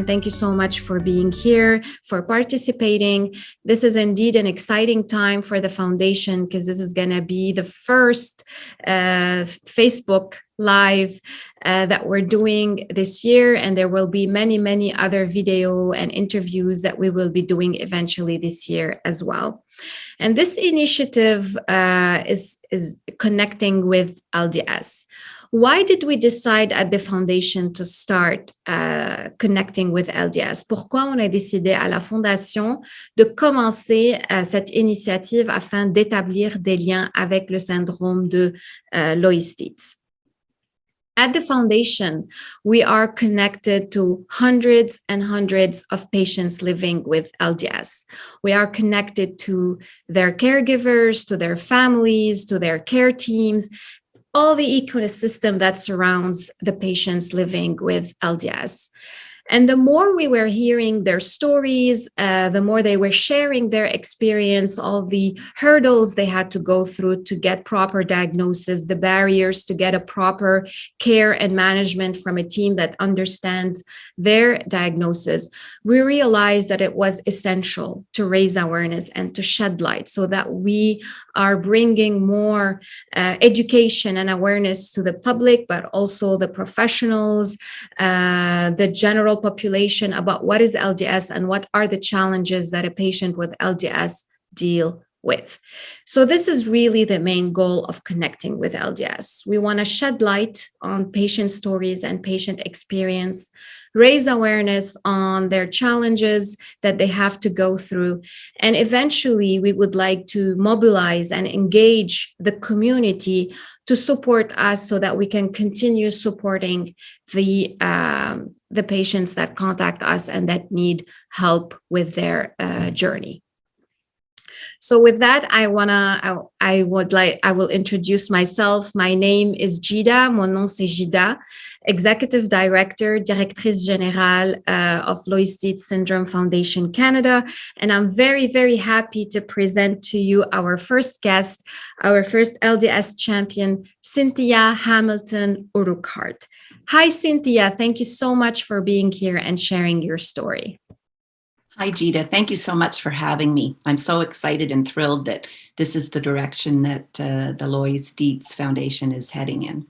Thank you so much for being here, for participating. This is indeed an exciting time for the foundation because this is going to be the first Facebook Live that we're doing this year. And there will be many, many other video and interviews that we will be doing eventually this year as well. And this initiative is connecting with LDS. Why did we decide at the foundation to start connecting with LDS? Pourquoi on a décidé à la fondation de commencer cette initiative afin d'établir des liens avec le syndrome de Loeys-Dietz? At the foundation, we are connected to hundreds and hundreds of patients living with LDS. We are connected to their caregivers, to their families, to their care teams, all the ecosystem that surrounds the patients living with LDS. And the more we were hearing their stories, the more they were sharing their experience, all the hurdles they had to go through to get proper diagnosis, the barriers to get a proper care and management from a team that understands their diagnosis, we realized that it was essential to raise awareness and to shed light so that we are bringing more education and awareness to the public, but also the professionals, the general population about what is LDS and what are the challenges that a patient with LDS deal with. So this is really the main goal of connecting with LDS. We want to shed light on patient stories and patient experience, raise awareness on their challenges that they have to go through. And eventually, we would like to mobilize and engage the community to support us so that we can continue supporting the patients that contact us and that need help with their journey. So with that, I will introduce myself. My name is Gida. Mon nom c'est Gida, Executive Director, Directrice Générale of Loeys-Dietz Syndrome Foundation Canada. And I'm very, very happy to present to you our first guest, our first LDS champion, Cynthia Hamilton Urquhart. Hi, Cynthia. Thank you so much for being here and sharing your story. Hi, Gida. Thank you so much for having me. I'm so excited and thrilled that this is the direction that the Loeys-Dietz Foundation is heading in.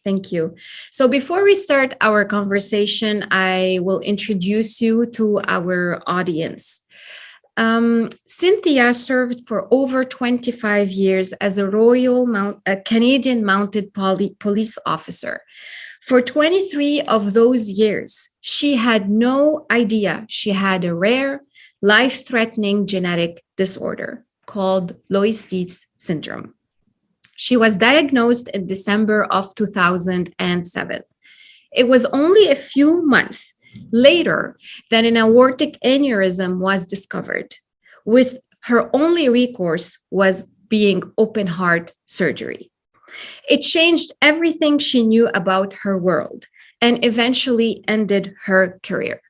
Thank you. So before we start our conversation, I will introduce you to our audience. Cynthia served for over 25 years as a Canadian Mounted Police officer. For 23 of those years, she had no idea she had a rare, life-threatening genetic disorder called Loeys-Dietz syndrome. She was diagnosed in December of 2007. It was only a few months later that an aortic aneurysm was discovered, with her only recourse was being open heart surgery. It changed everything she knew about her world and eventually ended her career.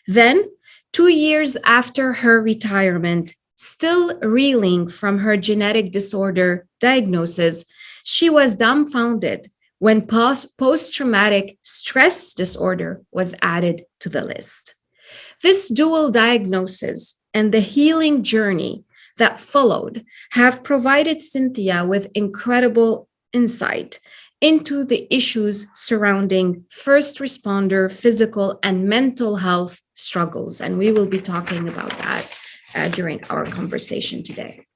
Then, 2 years after her retirement, still reeling from her genetic disorder diagnosis, she was dumbfounded when post-traumatic stress disorder was added to the list. This dual diagnosis and the healing journey that followed have provided Cynthia with incredible insight into the issues surrounding first responder physical and mental health struggles. And we will be talking about that during our conversation today.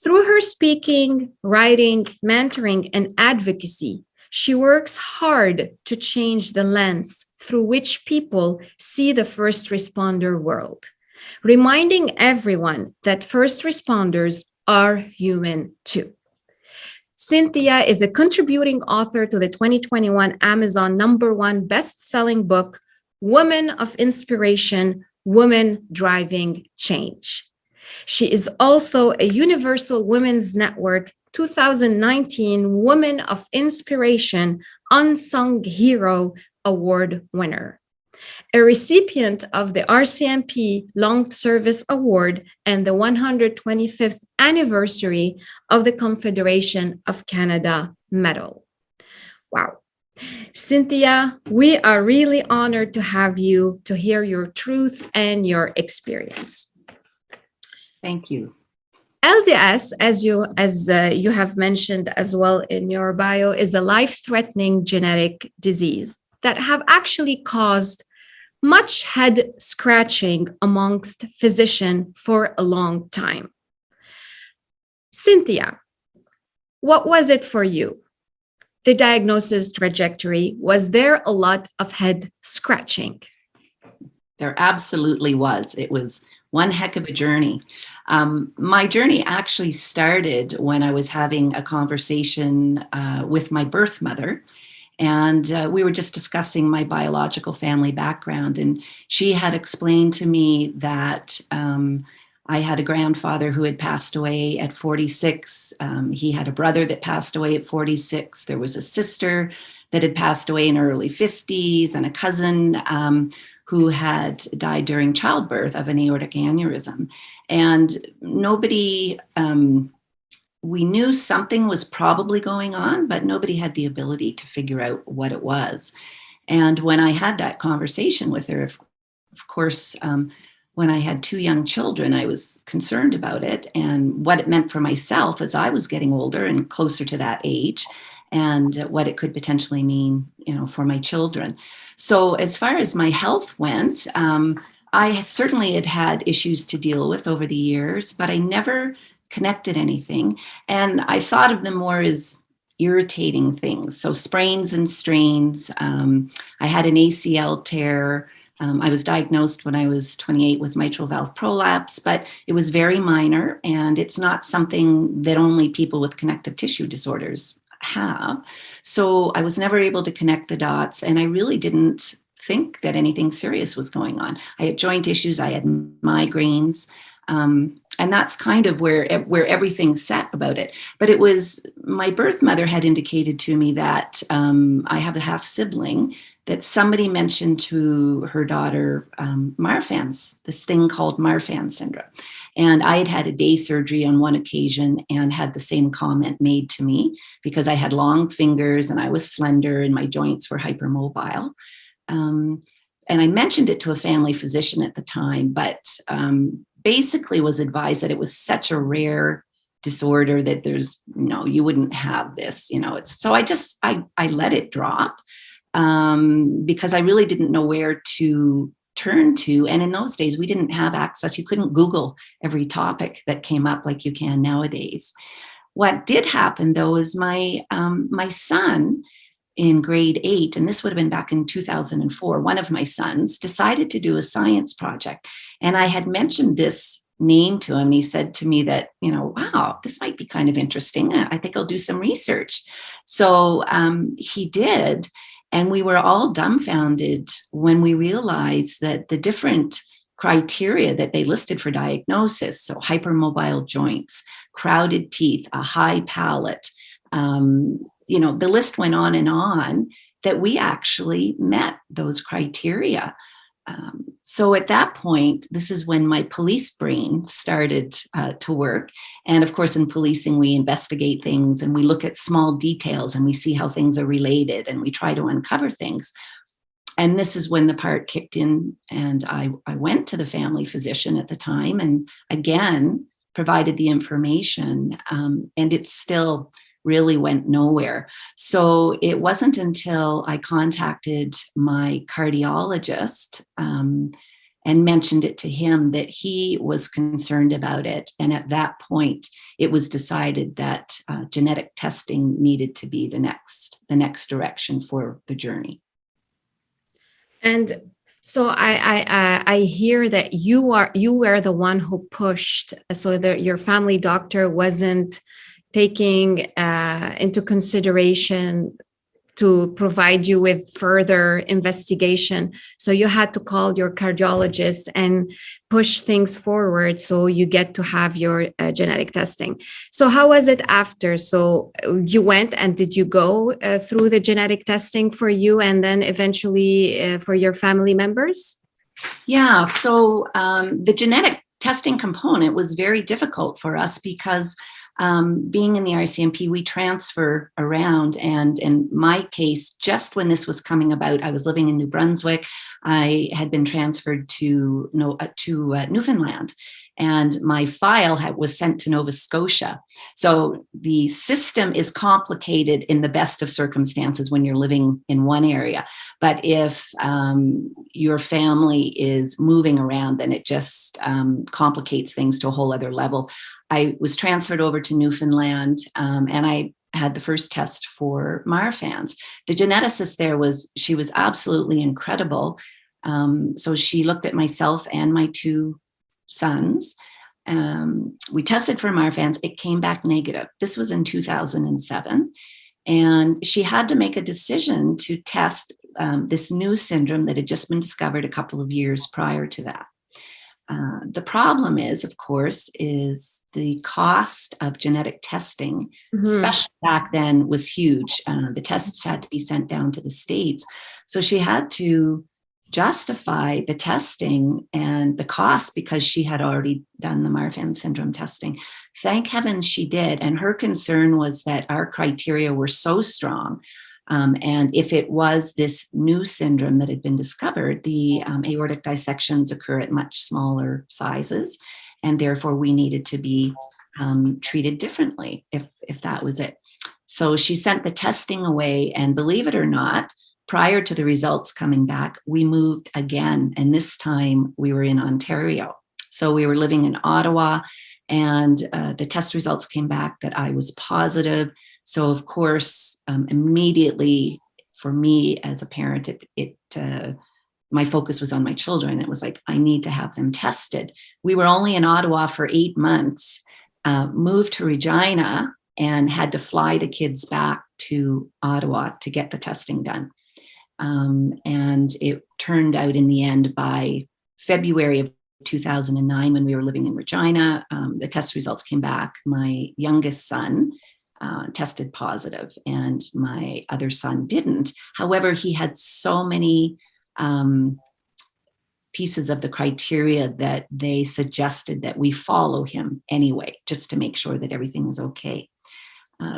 Through her speaking, writing, mentoring, and advocacy, she works hard to change the lens through which people see the first responder world, reminding everyone that first responders are human too. Cynthia is a contributing author to the 2021 Amazon #1 best-selling book, Women of Inspiration, Women Driving Change. She is also a Universal Women's Network 2019 Women of Inspiration Unsung Hero Award winner, a recipient of the RCMP Long Service Award and the 125th anniversary of the Confederation of Canada Medal. Wow. Cynthia, we are really honored to have you to hear your truth and your experience. Thank you. LDS, as you have mentioned as well in your bio, is a life-threatening genetic disease that have actually caused much head scratching amongst physicians for a long time. Cynthia, what was it for you? The diagnosis trajectory, was there a lot of head scratching? There absolutely was. It was one heck of a journey. My journey actually started when I was having a conversation with my birth mother. And we were just discussing my biological family background. And she had explained to me that I had a grandfather who had passed away at 46. He had a brother that passed away at 46. There was a sister that had passed away in her early 50s and a cousin who had died during childbirth of an aortic aneurysm. And nobody, we knew something was probably going on, but nobody had the ability to figure out what it was. And when I had that conversation with her, of course, when I had two young children, I was concerned about it and what it meant for myself as I was getting older and closer to that age, and what it could potentially mean, for my children. So as far as my health went, I had certainly had issues to deal with over the years, but I never connected anything. And I thought of them more as irritating things. So sprains and strains. I had an ACL tear. I was diagnosed when I was 28 with mitral valve prolapse, but it was very minor, and it's not something that only people with connective tissue disorders have. So I was never able to connect the dots, and I really didn't think that anything serious was going on. I had joint issues, I had migraines, and that's kind of where everything sat about it. But it was, my birth mother had indicated to me that I have a half sibling, that somebody mentioned to her daughter Marfan's, this thing called Marfan syndrome. And I had had a day surgery on one occasion and had the same comment made to me because I had long fingers and I was slender and my joints were hypermobile. And I mentioned it to a family physician at the time, but basically was advised that it was such a rare disorder that you wouldn't have this, So I let it drop. Because I really didn't know where to turn to. And in those days, we didn't have access. You couldn't Google every topic that came up like you can nowadays. What did happen, though, is my son in grade 8, and this would have been back in 2004, one of my sons decided to do a science project. And I had mentioned this name to him. And he said to me that, wow, this might be kind of interesting. I think I'll do some research. So he did. And we were all dumbfounded when we realized that the different criteria that they listed for diagnosis, so hypermobile joints, crowded teeth, a high palate, the list went on, that we actually met those criteria. So at that point, this is when my police brain started to work. And of course, in policing, we investigate things and we look at small details and we see how things are related and we try to uncover things. And this is when the part kicked in, and I went to the family physician at the time and again provided the information, and it still really went nowhere. So it wasn't until I contacted my cardiologist and mentioned it to him that he was concerned about it. And at that point, it was decided that genetic testing needed to be the next direction for the journey. And so I hear that you were the one who pushed, so that your family doctor wasn't taking into consideration to provide you with further investigation. So you had to call your cardiologist and push things forward so you get to have your genetic testing. So how was it after? So you went, and did you go through the genetic testing for you and then eventually for your family members? Yeah, so the genetic testing component was very difficult for us because being in the RCMP, we transfer around. And in my case, just when this was coming about, I was living in New Brunswick. I had been transferred to Newfoundland, and my file was sent to Nova Scotia. So the system is complicated in the best of circumstances when you're living in one area. But if your family is moving around, then it just complicates things to a whole other level. I was transferred over to Newfoundland, and I had the first test for Marfan's. The geneticist there she was absolutely incredible. So she looked at myself and my two sons. We tested for Marfan's. It came back negative. This was in 2007. And she had to make a decision to test this new syndrome that had just been discovered a couple of years prior to that. The problem is, of course, is the cost of genetic testing, especially back then, was huge. The tests had to be sent down to the States. So she had to justify the testing and the cost because she had already done the Marfan syndrome testing. Thank heaven she did. And her concern was that our criteria were so strong. And if it was this new syndrome that had been discovered, the aortic dissections occur at much smaller sizes. And therefore, we needed to be treated differently if that was it. So she sent the testing away. And believe it or not, prior to the results coming back, we moved again. And this time we were in Ontario. So we were living in Ottawa, and the test results came back that I was positive. So of course, immediately for me as a parent, my focus was on my children. It was like, I need to have them tested. We were only in Ottawa for 8 months, moved to Regina, and had to fly the kids back to Ottawa to get the testing done. And it turned out in the end, by February of 2009, when we were living in Regina, the test results came back. My youngest son tested positive, and my other son didn't. However, he had so many pieces of the criteria that they suggested that we follow him anyway, just to make sure that everything was okay.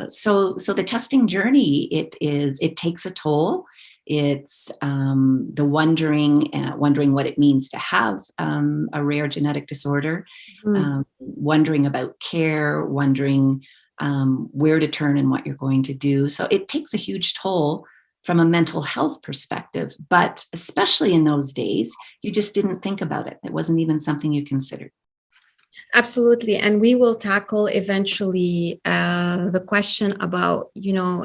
So the testing journey, it takes a toll. It's the wondering what it means to have a rare genetic disorder, wondering about care, wondering where to turn and what you're going to do. So it takes a huge toll from a mental health perspective, but especially in those days, you just didn't think about it. It wasn't even something you considered. Absolutely. And we will tackle eventually the question about,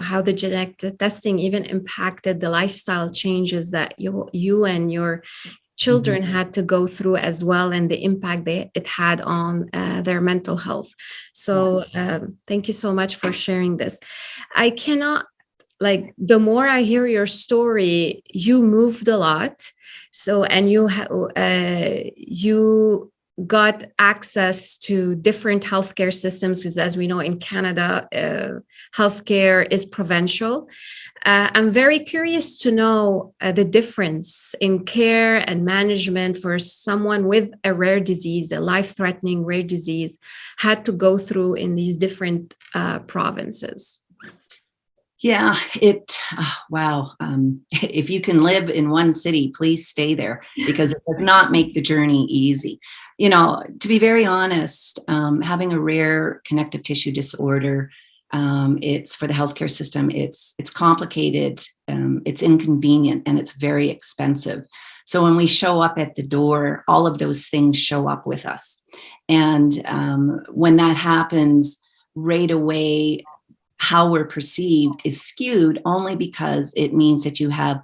how the genetic testing even impacted the lifestyle changes that you and your children had to go through as well, and the impact it had on their mental health. So thank you so much for sharing this. I cannot, the more I hear your story, you moved a lot. So, and you got access to different healthcare systems, because as we know in Canada, healthcare is provincial. I'm very curious to know the difference in care and management for someone with a rare disease, a life-threatening rare disease, had to go through in these different provinces. Yeah, wow. If you can live in one city, please stay there, because it does not make the journey easy. To be very honest, having a rare connective tissue disorder, it's for the healthcare system, it's complicated, it's inconvenient, and it's very expensive. So when we show up at the door, all of those things show up with us. And when that happens, right away, how we're perceived is skewed, only because it means that you have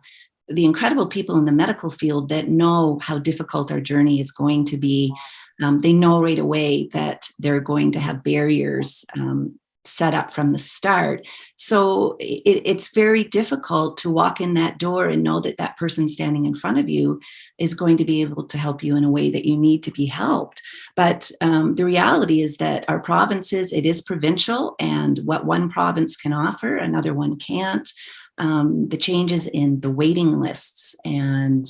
the incredible people in the medical field that know how difficult our journey is going to be. They know right away that they're going to have barriers set up from the start. So it's very difficult to walk in that door and know that that person standing in front of you is going to be able to help you in a way that you need to be helped. But the reality is that our provinces, it is provincial, and what one province can offer, another one can't. The changes in the waiting lists, and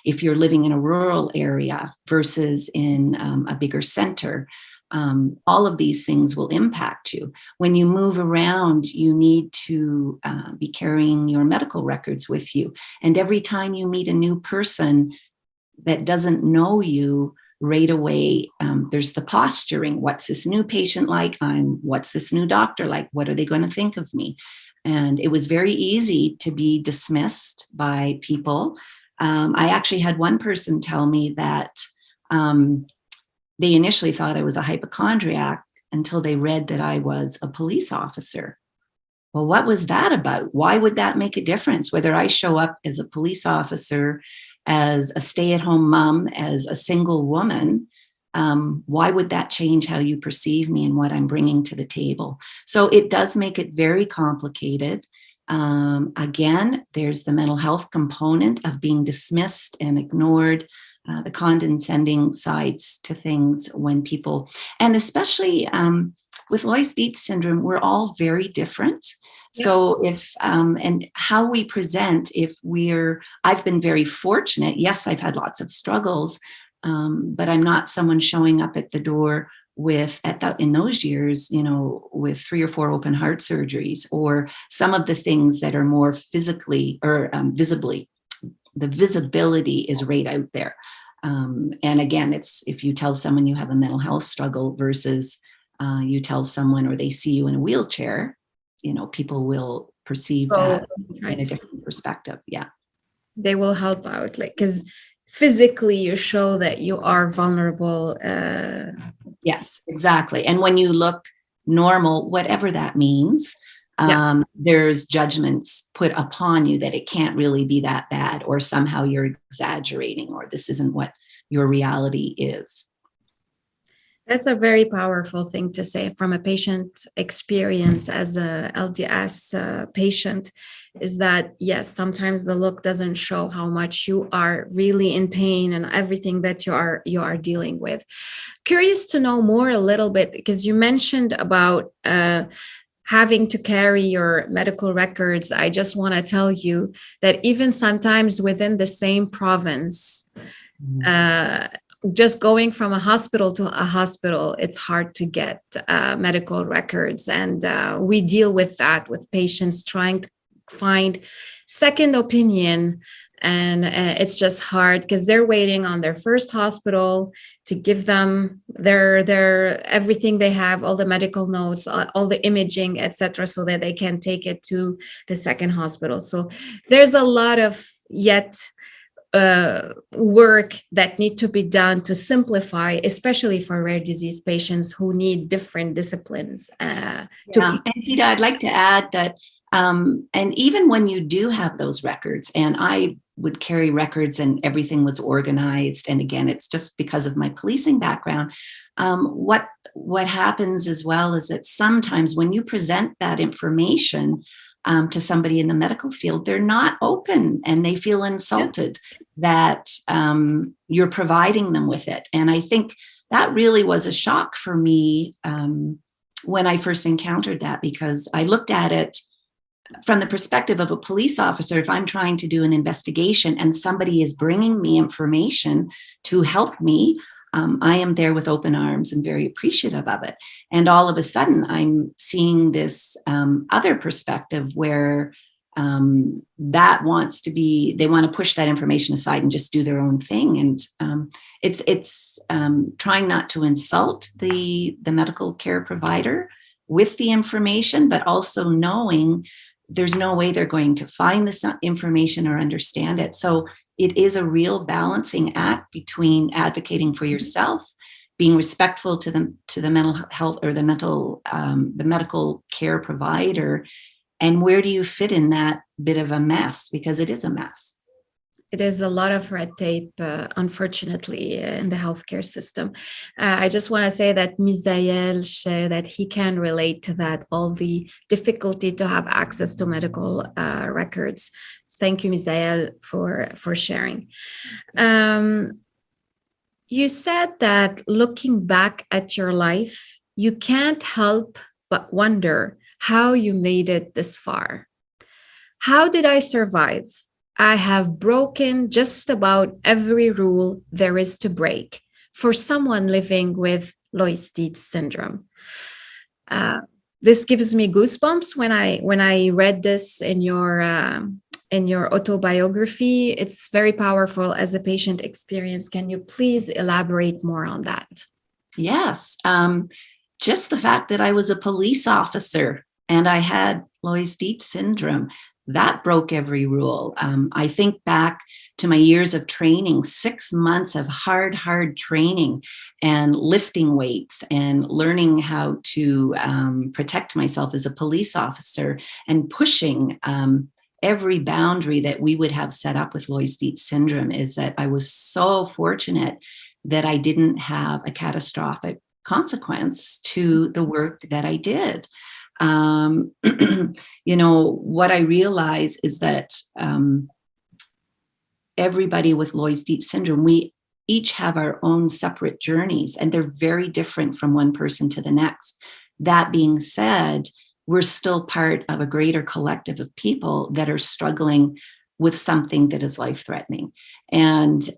if you're living in a rural area versus in a bigger center, all of these things will impact you. When you move around, you need to be carrying your medical records with you. And every time you meet a new person that doesn't know you, right away, there's the posturing. What's this new patient like? What's this new doctor like? What are they going to think of me? And it was very easy to be dismissed by people. I actually had one person tell me that they initially thought I was a hypochondriac until they read that I was a police officer. Well, what was that about? Why would that make a difference? Whether I show up as a police officer, as a stay-at-home mom, as a single woman, why would that change how you perceive me and what I'm bringing to the table? So it does make it very complicated. Again, there's the mental health component of being dismissed and ignored, the condescending sides to things when people, and especially with Loeys-Dietz syndrome, we're all very different. Yeah. So if, and how we present, I've been very fortunate. Yes, I've had lots of struggles, but I'm not someone showing up at the door in those years, with 3 or 4 open heart surgeries, or some of the things that are more physically or visibly, the visibility is right out there. And again, it's if you tell someone you have a mental health struggle versus you tell someone or they see you in a wheelchair, people will perceive that in a different perspective. Yeah. They will help out, because physically you show that you are vulnerable. Yes, exactly. And when you look normal, whatever that means, there's judgments put upon you that it can't really be that bad, or somehow you're exaggerating, or this isn't what your reality is. That's a very powerful thing to say from a patient experience as a LDS patient, is that, yes, sometimes the look doesn't show how much you are really in pain and everything that you are dealing with. Curious to know more a little bit, because you mentioned about having to carry your medical records. I just want to tell you that even sometimes within the same province, just going from a hospital to a hospital, it's hard to get medical records. And we deal with that with patients trying to find second opinion. And it's just hard because they're waiting on their first hospital to give them their everything they have, all the medical notes, all the imaging, etc., so that they can take it to the second hospital. So there's a lot of work that need to be done to simplify, especially for rare disease patients who need different disciplines. And Peter, I'd like to add that, and even when you do have those records, and I would carry records and everything was organized, and again, it's just because of my policing background, what happens as well is that sometimes when you present that information to somebody in the medical field, they're not open and they feel insulted that you're providing them with it. And I think that really was a shock for me when I first encountered that, because I looked at it from the perspective of a police officer. If I'm trying to do an investigation and somebody is bringing me information to help me, I am there with open arms and very appreciative of it. And all of a sudden, I'm seeing this other perspective where they want to push that information aside and just do their own thing. And it's trying not to insult the medical care provider with the information, but also knowing there's no way they're going to find this information or understand it. So it is a real balancing act between advocating for yourself, being respectful to the mental health or the medical care provider, and where do you fit in that bit of a mess, because it is a mess. It is a lot of red tape, unfortunately, in the healthcare system. I just want to say that Misael shared that he can relate to that, all the difficulty to have access to medical records. Thank you, Misael, for sharing. You said that looking back at your life, you can't help but wonder how you made it this far. How did I survive? I have broken just about every rule there is to break for someone living with Loeys-Dietz syndrome. This gives me goosebumps when I read this in your autobiography. It's very powerful as a patient experience. Can you please elaborate more on that? Yes. Just the fact that I was a police officer and I had Loeys-Dietz syndrome, that broke every rule. I think back to my years of training, 6 months of hard training and lifting weights and learning how to protect myself as a police officer and pushing every boundary that we would have set up with Loeys-Dietz syndrome. Is that I was so fortunate that I didn't have a catastrophic consequence to the work that I did. What I realize is that everybody with Loeys-Dietz syndrome, we each have our own separate journeys, and they're very different from one person to the next. That being said, we're still part of a greater collective of people that are struggling with something that is life-threatening. And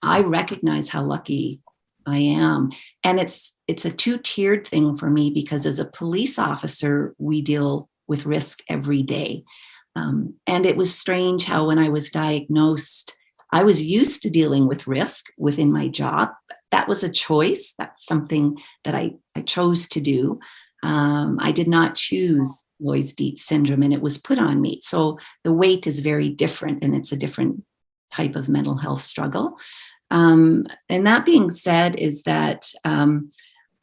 I recognize how lucky I am. And it's a two-tiered thing for me, because as a police officer, we deal with risk every day. And it was strange how when I was diagnosed, I was used to dealing with risk within my job. That was a choice. That's something that I chose to do. I did not choose Loeys-Dietz syndrome, and it was put on me. So the weight is very different, and it's a different type of mental health struggle. And that being said, is that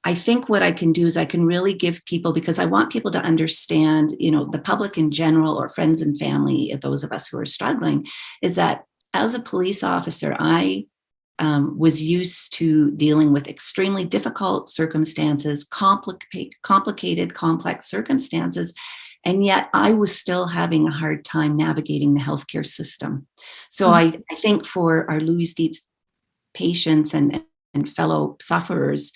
I think what I can do is I can really give people, because I want people to understand, the public in general, or friends and family, those of us who are struggling, is that as a police officer, I was used to dealing with extremely difficult circumstances, complicated, complex circumstances. And yet I was still having a hard time navigating the healthcare system. So I think for our Loeys-Dietz patients and fellow sufferers,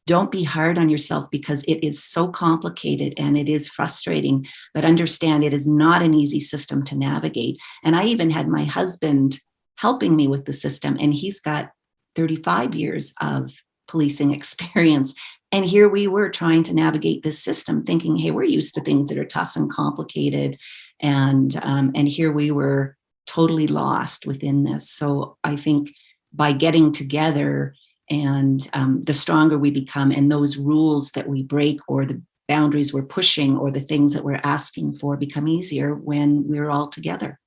don't be hard on yourself, because it is so complicated and it is frustrating, but understand it is not an easy system to navigate. And I even had my husband helping me with the system, and he's got 35 years of policing experience. And here we were trying to navigate this system, thinking, hey, we're used to things that are tough and complicated. And here we were totally lost within this. So I think by getting together, and the stronger we become, and those rules that we break, or the boundaries we're pushing, or the things that we're asking for, become easier when we're all together.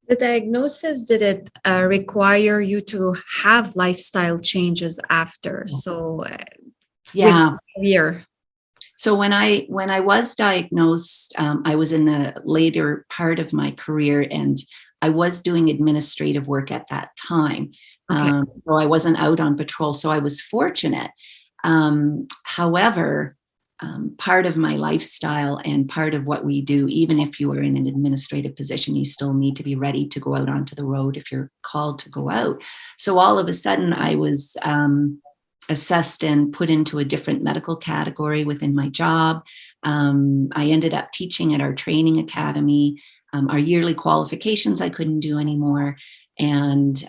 The diagnosis, did it require you to have lifestyle changes after? So yeah. Career. So when I was diagnosed, I was in the later part of my career, and I was doing administrative work at that time. Okay. So I wasn't out on patrol. So I was fortunate. However, part of my lifestyle and part of what we do, even if you are in an administrative position, you still need to be ready to go out onto the road if you're called to go out. So all of a sudden I was assessed and put into a different medical category within my job. I ended up teaching at our training academy. Our yearly qualifications I couldn't do anymore. And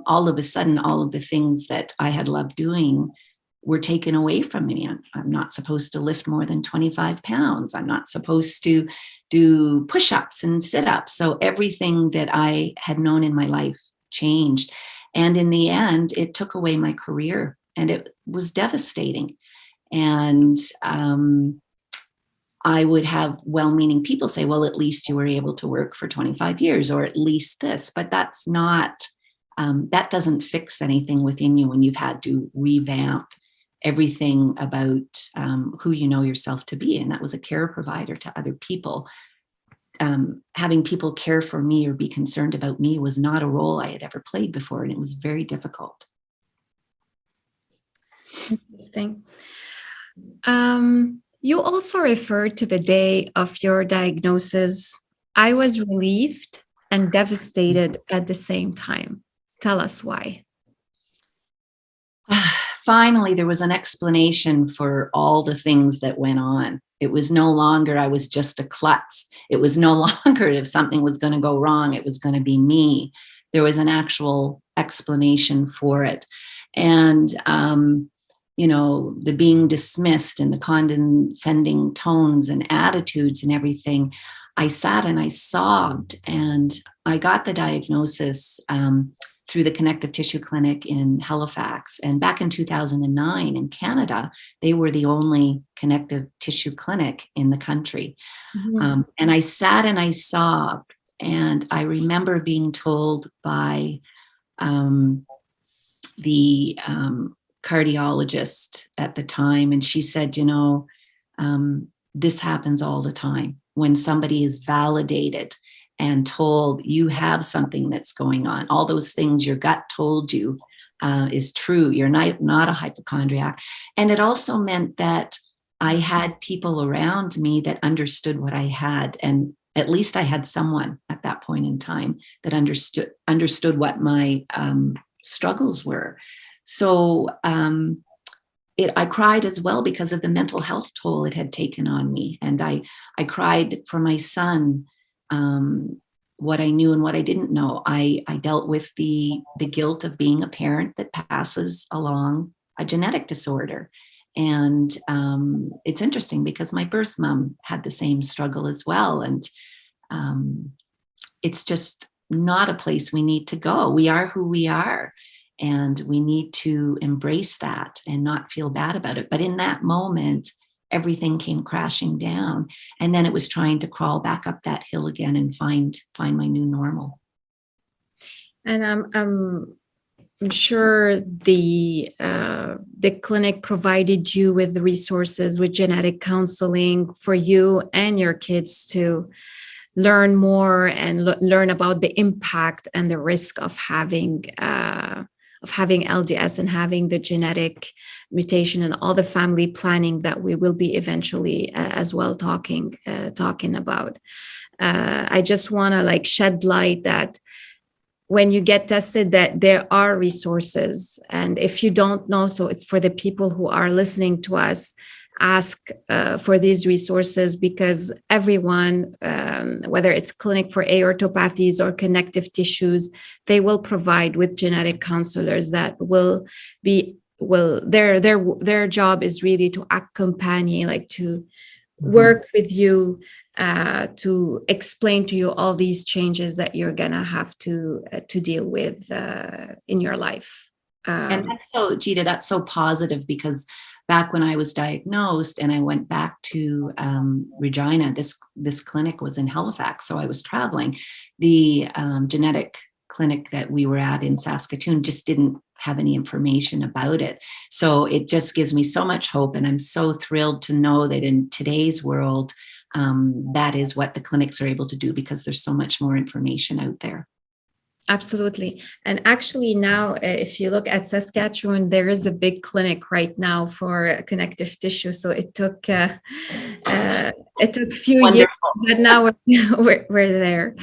all of a sudden, all of the things that I had loved doing were taken away from me. I'm not supposed to lift more than 25 pounds. I'm not supposed to do push-ups and sit-ups. So everything that I had known in my life changed. And in the end, it took away my career, and it was devastating. And I would have well-meaning people say, well, at least you were able to work for 25 years, or at least this, but that's not, that doesn't fix anything within you when you've had to revamp everything about who you know yourself to be. And that was a care provider to other people. Having people care for me or be concerned about me was not a role I had ever played before, and it was very difficult. Interesting. You also referred to the day of your diagnosis. I was relieved and devastated at the same time. Tell us why. Finally, there was an explanation for all the things that went on. It was no longer I was just a klutz. It was no longer if something was going to go wrong, it was going to be me. There was an actual explanation for it. and the being dismissed and the condescending tones and attitudes and everything, I sat and I sobbed, and I got the diagnosis through the Connective Tissue Clinic in Halifax. And back in 2009 in Canada, they were the only connective tissue clinic in the country. Mm-hmm. And I sat and I sobbed. And I remember being told by the cardiologist at the time, and she said, this happens all the time when somebody is validated and told you have something that's going on. All those things your gut told you is true. You're not a hypochondriac. And it also meant that I had people around me that understood what I had. And at least I had someone at that point in time that understood what my struggles were. So I cried as well because of the mental health toll it had taken on me. And I cried for my son, what I knew and what I didn't know. I dealt with the guilt of being a parent that passes along a genetic disorder. And it's interesting because my birth mom had the same struggle as well. And it's just not a place we need to go. We are who we are. And we need to embrace that and not feel bad about it. But in that moment, everything came crashing down. And then it was trying to crawl back up that hill again and find my new normal. And I'm sure the clinic provided you with the resources, with genetic counseling for you and your kids to learn more and learn about the impact and the risk of having LDS and having the genetic mutation and all the family planning that we will be eventually as well talking about. I just want to shed light that when you get tested, that there are resources. And if you don't know, so it's for the people who are listening to us, ask for these resources, because everyone, whether it's clinic for aortopathies or connective tissues, they will provide with genetic counselors that their job is really to accompany, to work with you, to explain to you all these changes that you're gonna have to deal with in your life. And that's so, Gita, that's so positive, because back when I was diagnosed and I went back to Regina, this clinic was in Halifax, so I was traveling. The genetic clinic that we were at in Saskatoon just didn't have any information about it. So it just gives me so much hope, and I'm so thrilled to know that in today's world, that is what the clinics are able to do, because there's so much more information out there. Absolutely. And actually now, if you look at Saskatchewan, there is a big clinic right now for connective tissue. So it took a few years, but now we're there.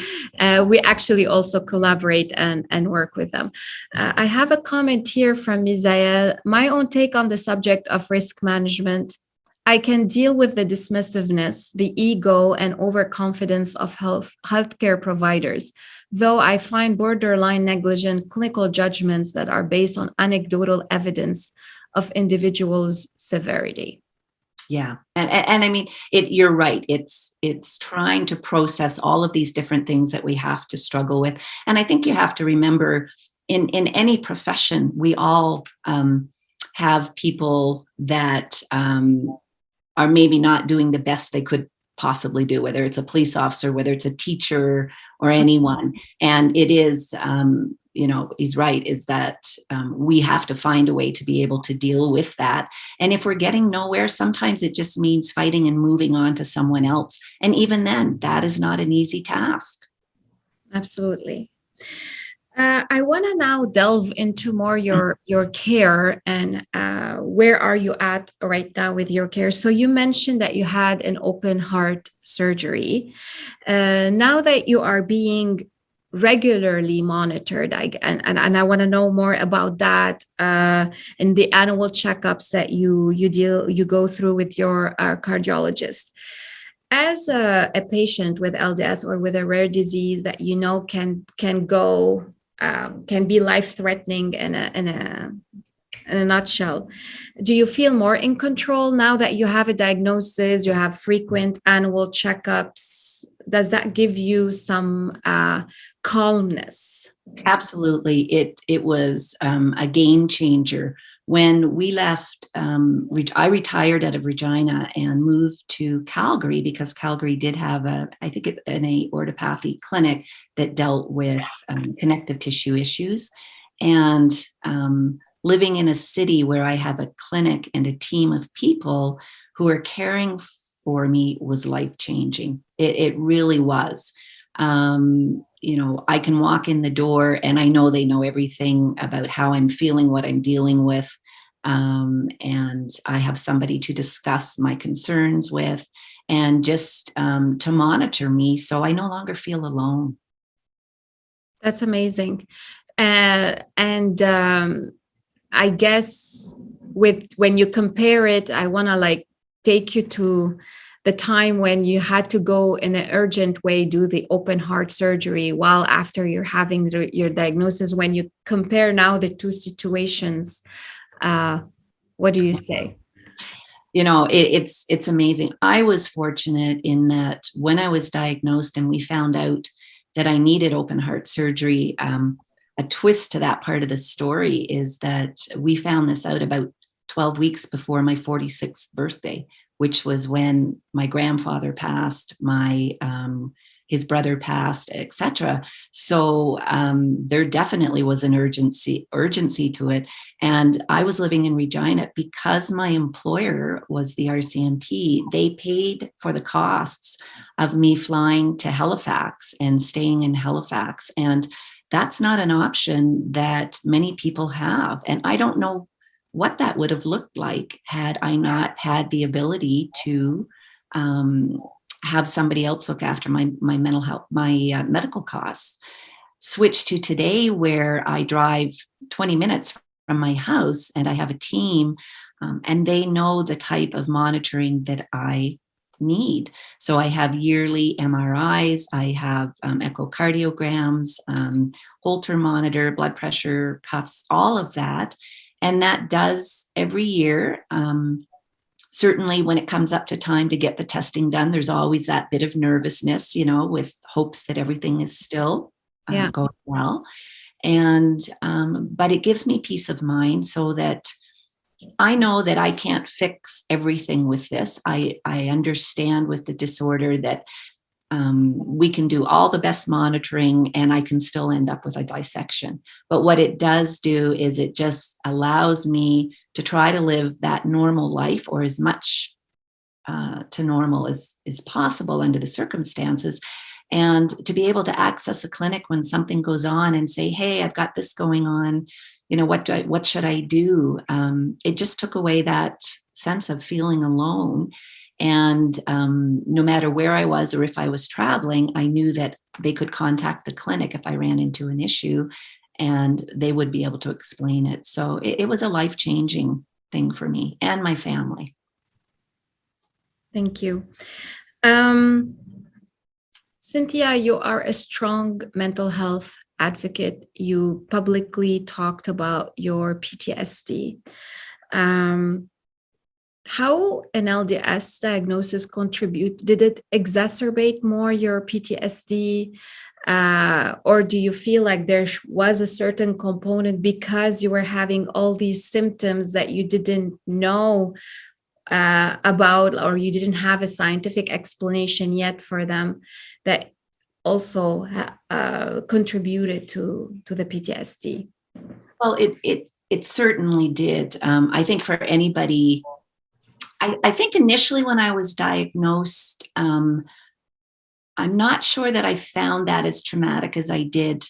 We actually also collaborate and work with them. I have a comment here from Misael. My own take on the subject of risk management. I can deal with the dismissiveness, the ego, and overconfidence of healthcare providers, though I find borderline negligent clinical judgments that are based on anecdotal evidence of individuals' severity. Yeah. And I mean, you're right. It's trying to process all of these different things that we have to struggle with. And I think you have to remember, in any profession, we all have people that are maybe not doing the best they could possibly do, whether it's a police officer, whether it's a teacher or anyone. And it is, he's right, is that we have to find a way to be able to deal with that. And if we're getting nowhere, sometimes it just means fighting and moving on to someone else. And even then, that is not an easy task. Absolutely. I want to now delve into more your care, and where are you at right now with your care? So you mentioned that you had an open heart surgery. Now that you are being regularly monitored, and I want to know more about that, and the annual checkups that you go through with your cardiologist. As a patient with LDS or with a rare disease that can be life-threatening in a in a nutshell. Do you feel more in control now that you have a diagnosis, you have frequent annual checkups? Does that give you some calmness? Absolutely. It was a game changer. When we left, I retired out of Regina and moved to Calgary because Calgary did have an orthopathy clinic that dealt with connective tissue issues. And living in a city where I have a clinic and a team of people who are caring for me was life-changing. It really was. I can walk in the door and I know they know everything about how I'm feeling, what I'm dealing with. And I have somebody to discuss my concerns with and just to monitor me so I no longer feel alone. That's amazing. I guess when you compare it, I want to take you to the time when you had to go in an urgent way, do the open heart surgery while after you're having your diagnosis. When you compare now the two situations, what do you say? It's amazing. I was fortunate in that when I was diagnosed and we found out that I needed open heart surgery, a twist to that part of the story is that we found this out about 12 weeks before my 46th birthday, which was when my grandfather passed, his brother passed, etc. So there definitely was an urgency to it. And I was living in Regina because my employer was the RCMP. They paid for the costs of me flying to Halifax and staying in Halifax. And that's not an option that many people have. And I don't know what that would have looked like had I not had the ability to have somebody else look after my mental health, my medical costs. Switch to today where I drive 20 minutes from my house and I have a team and they know the type of monitoring that I need. So I have yearly MRIs, I have echocardiograms, Holter monitor, blood pressure, cuffs, all of that. And that does every year. Certainly when it comes up to time to get the testing done, there's always that bit of nervousness, with hopes that everything is still going well. And, but it gives me peace of mind so that I know that I can't fix everything with this. I understand with the disorder that we can do all the best monitoring and I can still end up with a dissection. But what it does do is it just allows me to try to live that normal life or as much to normal as possible under the circumstances. And to be able to access a clinic when something goes on and say, hey, I've got this going on. What should I do? It just took away that sense of feeling alone. And no matter where I was or if I was traveling, I knew that they could contact the clinic if I ran into an issue and they would be able to explain it. So it was a life-changing thing for me and my family. Thank you. Cynthia, you are a strong mental health advocate. You publicly talked about your PTSD. How an LDS diagnosis did it exacerbate more your PTSD? Or do you feel like there was a certain component because you were having all these symptoms that you didn't know about, or you didn't have a scientific explanation yet for them, that also contributed to the PTSD? Well, it certainly did. I think for anybody, I think initially when I was diagnosed, I'm not sure that I found that as traumatic as I did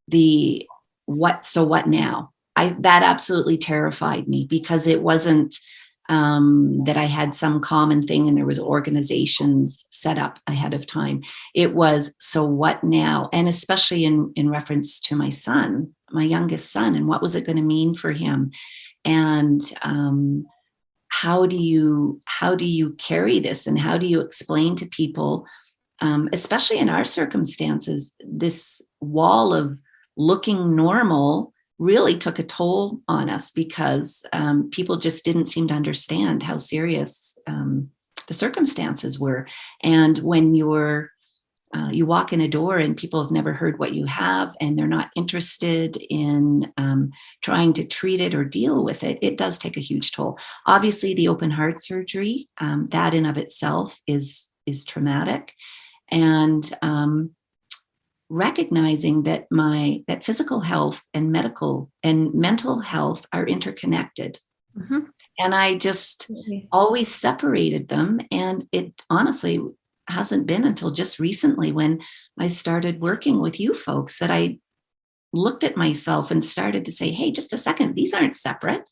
the what now. That absolutely terrified me because it wasn't that I had some common thing and there was organizations set up ahead of time. It was, so what now? And especially in reference to my son, my youngest son, and what was it going to mean for him? And how do you carry this, and how do you explain to people, especially in our circumstances, this wall of looking normal really took a toll on us because people just didn't seem to understand how serious the circumstances were. And when you walk in a door and people have never heard what you have and they're not interested in trying to treat it or deal with it, it does take a huge toll. Obviously, the open heart surgery, that in of itself is traumatic. And recognizing that that physical health and medical and mental health are interconnected. Mm-hmm. And I just always separated them. And it honestly hasn't been until just recently when I started working with you folks that I looked at myself and started to say, hey, just a second, these aren't separate.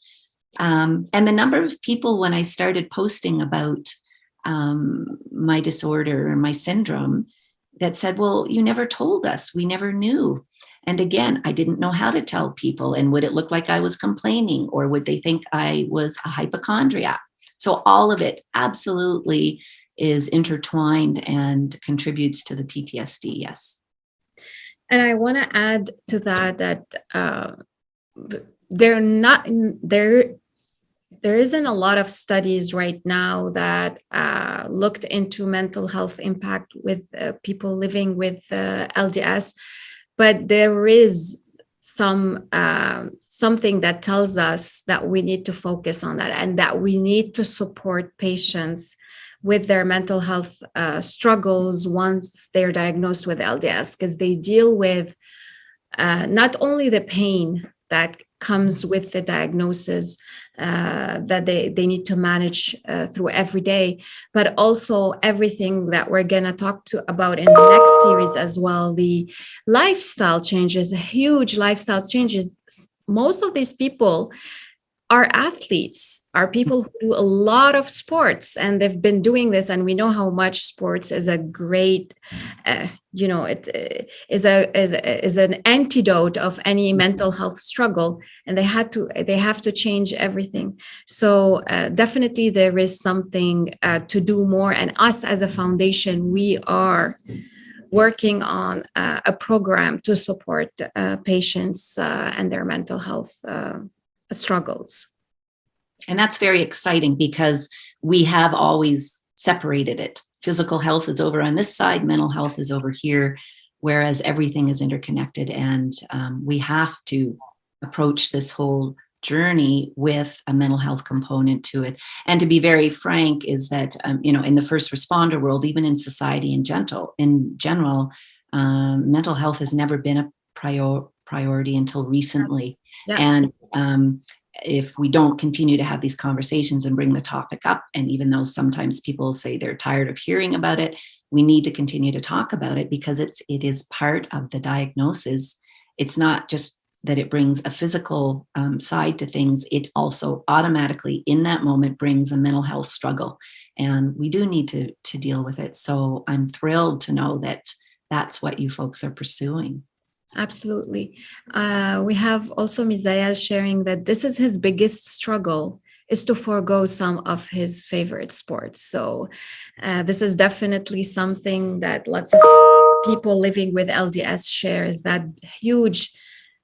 And the number of people when I started posting about my disorder or my syndrome that said, well, you never told us, we never knew. And again, I didn't know how to tell people. And would it look like I was complaining, or would they think I was a hypochondriac? So all of it absolutely is intertwined and contributes to the PTSD, yes. And I want to add to that there isn't a lot of studies right now that looked into mental health impact with people living with LDS, but there is something that tells us that we need to focus on that and that we need to support patients with their mental health struggles once they're diagnosed with LDS, because they deal with not only the pain that comes with the diagnosis that they need to manage through every day, but also everything that we're going to talk about in the next series as well. The lifestyle changes, huge lifestyle changes. Most of these people are athletes, are people who do a lot of sports, and they've been doing this. And we know how much sports is a great, it is an antidote of any mental health struggle. And they have to change everything. So definitely there is something to do more. And us as a foundation, we are working on a program to support patients and their mental health struggles. And that's very exciting because we have always separated it. Physical health is over on this side, mental health is over here, whereas everything is interconnected. And we have to approach this whole journey with a mental health component to it. And to be very frank is that, in the first responder world, even in society in general, mental health has never been a priority until recently. Yeah. And if we don't continue to have these conversations and bring the topic up, and even though sometimes people say they're tired of hearing about it, we need to continue to talk about it because it is part of the diagnosis. It's not just that it brings a physical side to things. It also automatically in that moment brings a mental health struggle, and we do need to deal with it. So I'm thrilled to know that that's what you folks are pursuing. Absolutely. We have also Misael sharing that this is his biggest struggle, is to forego some of his favorite sports. So this is definitely something that lots of people living with LDS share, is that huge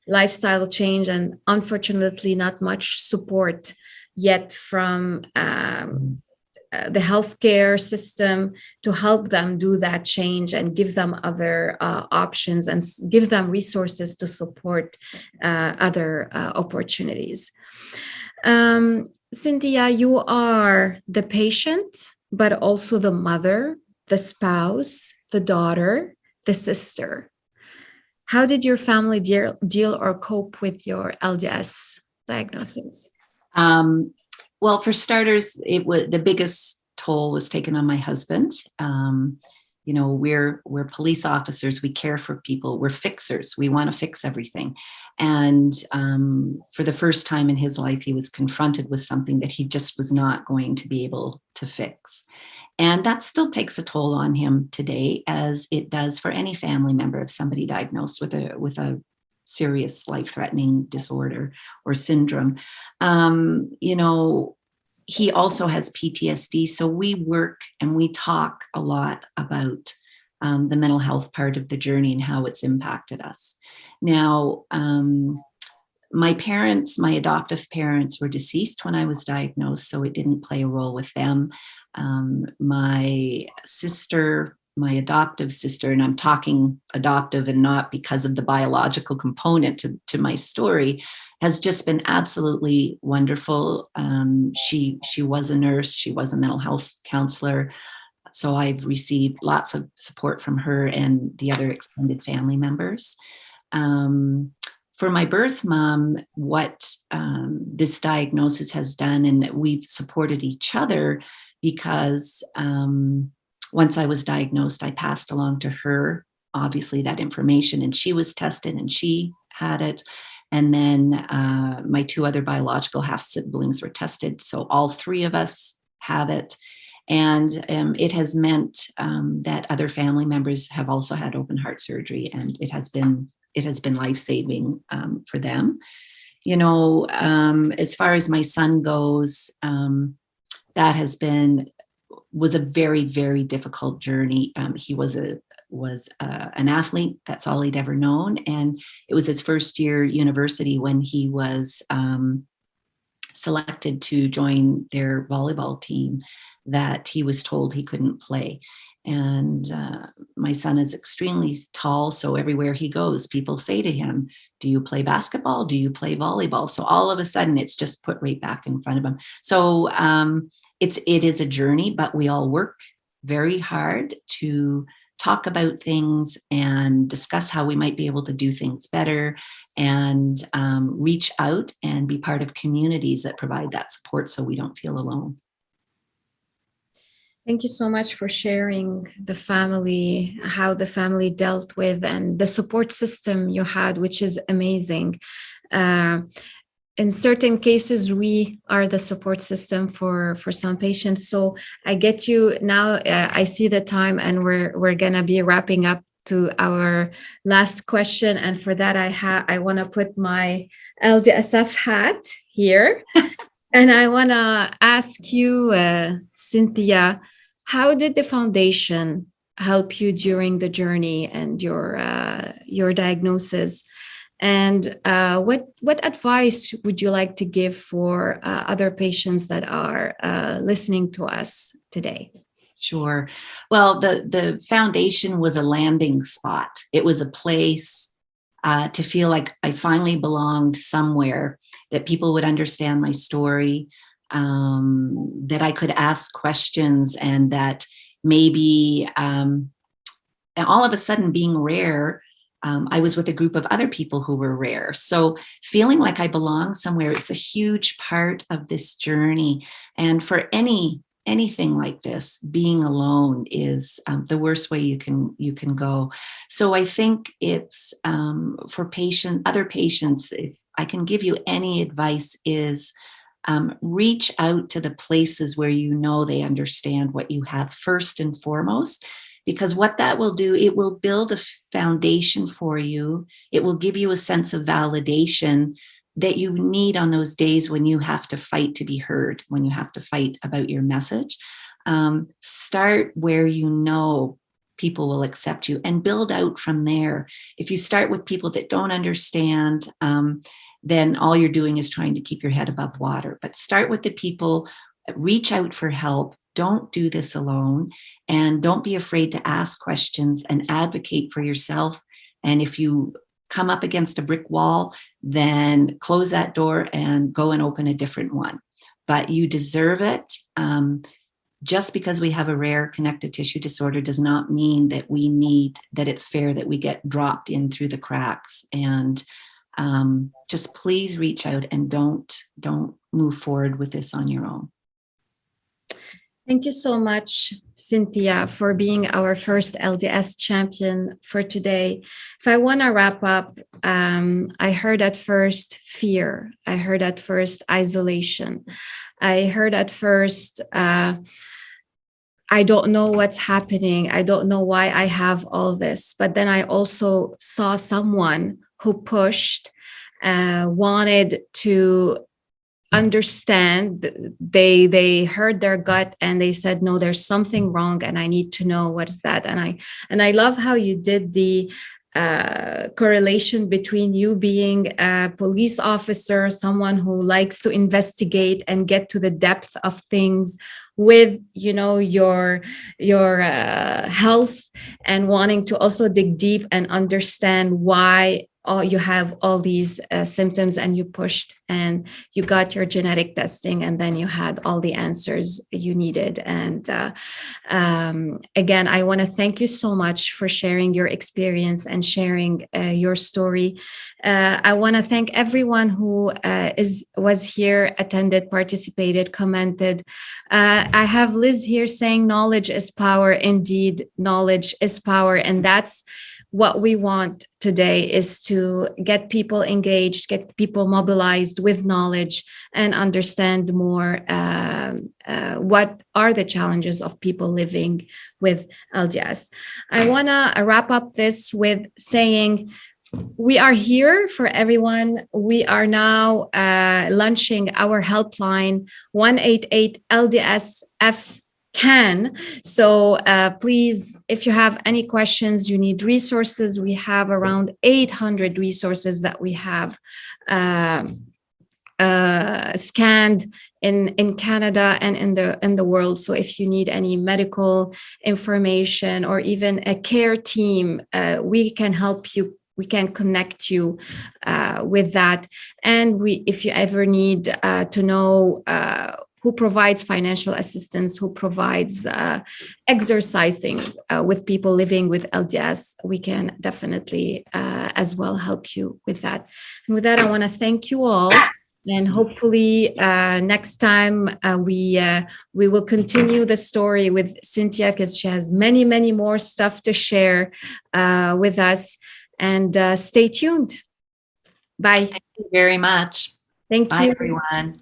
lifestyle change, and unfortunately not much support yet from the healthcare system to help them do that change and give them other options and give them resources to support other opportunities. Cynthia, you are the patient, but also the mother, the spouse, the daughter, the sister. How did your family deal or cope with your LDS diagnosis? Well, for starters, it was the biggest toll was taken on my husband. We're police officers. We care for people. We're fixers. We want to fix everything. And for the first time in his life, he was confronted with something that he just was not going to be able to fix. And that still takes a toll on him today, as it does for any family member of somebody diagnosed with a serious life-threatening disorder or syndrome. He also has PTSD. So we work and we talk a lot about the mental health part of the journey and how it's impacted us. Now, my adoptive parents were deceased when I was diagnosed, so it didn't play a role with them. My sister, my adoptive sister, and I'm talking adoptive and not because of the biological component to my story, has just been absolutely wonderful. She was a nurse, she was a mental health counselor, so I've received lots of support from her and the other extended family members. For my birth mom, what this diagnosis has done, and we've supported each other because once I was diagnosed, I passed along to her, obviously, that information, and she was tested and she had it. And then my two other biological half siblings were tested. So all three of us have it. And it has meant that other family members have also had open heart surgery, and it has been life-saving for them. You know, as far as my son goes, that was a very, very difficult journey. He was an athlete. That's all he'd ever known. And it was his first year university when he was selected to join their volleyball team that he was told he couldn't play. And my son is extremely tall, so everywhere he goes, people say to him, do you play basketball? Do you play volleyball? So all of a sudden, it's just put right back in front of him. So it is a journey, but we all work very hard to talk about things and discuss how we might be able to do things better, and reach out and be part of communities that provide that support so we don't feel alone. Thank you so much for sharing the family, how the family dealt with, and the support system you had, which is amazing. In certain cases, we are the support system for some patients. So I get you now. I see the time, and we're gonna be wrapping up to our last question. And for that, I want to put my LDSF hat here, and I want to ask you, Cynthia, how did the foundation help you during the journey and your diagnosis? And what advice would you like to give for other patients that are listening to us today? Sure. Well, the foundation was a landing spot. It was a place to feel like I finally belonged somewhere, that people would understand my story, that I could ask questions, and that maybe and all of a sudden, being rare, I was with a group of other people who were rare. So feeling like I belong somewhere, it's a huge part of this journey. And for anything like this, being alone is the worst way you can go. So I think it's for other patients, if I can give you any advice, is reach out to the places where you know they understand what you have first and foremost, because what that will do, it will build a foundation for you. It will give you a sense of validation that you need on those days when you have to fight to be heard, when you have to fight about your message. Start where you know people will accept you, and build out from there. If you start with people that don't understand, then all you're doing is trying to keep your head above water. But start with the people, reach out for help. Don't do this alone, and don't be afraid to ask questions and advocate for yourself. And if you come up against a brick wall, then close that door and go and open a different one. But you deserve it. Just because we have a rare connective tissue disorder does not mean that that it's fair that we get dropped in through the cracks. And just please reach out, and don't move forward with this on your own. Thank you so much, Cynthia, for being our first LDS champion for today. If I want to wrap up, I heard at first fear. I heard at first isolation. I heard at first, I don't know what's happening. I don't know why I have all this. But then I also saw someone who pushed, wanted to understand. They heard their gut, and they said, no, there's something wrong, and I need to know what is that. And I love how you did the correlation between you being a police officer, someone who likes to investigate and get to the depth of things, with your health, and wanting to also dig deep and understand why you have all these symptoms, and you pushed and you got your genetic testing, and then you had all the answers you needed. And again, I want to thank you so much for sharing your experience and sharing your story. I want to thank everyone who was here, attended, participated, commented. I have Liz here saying knowledge is power. Indeed, knowledge is power. And that's what we want today, is to get people engaged, get people mobilized with knowledge, and understand more what are the challenges of people living with LDS. I want to wrap up this with saying, we are here for everyone. We are now launching our helpline, 188-LDS-F can. So please, if you have any questions, you need resources, we have around 800 resources that we have scanned in Canada and in the world. So if you need any medical information or even a care team, we can help you. We can connect you with that. And if you ever need to know who provides financial assistance, who provides exercising with people living with LDS, we can definitely as well help you with that. And with that, I want to thank you all. And hopefully next time we will continue the story with Cynthia, because she has many, many more stuff to share with us. And stay tuned. Bye. Thank you very much. Thank Bye, you. everyone.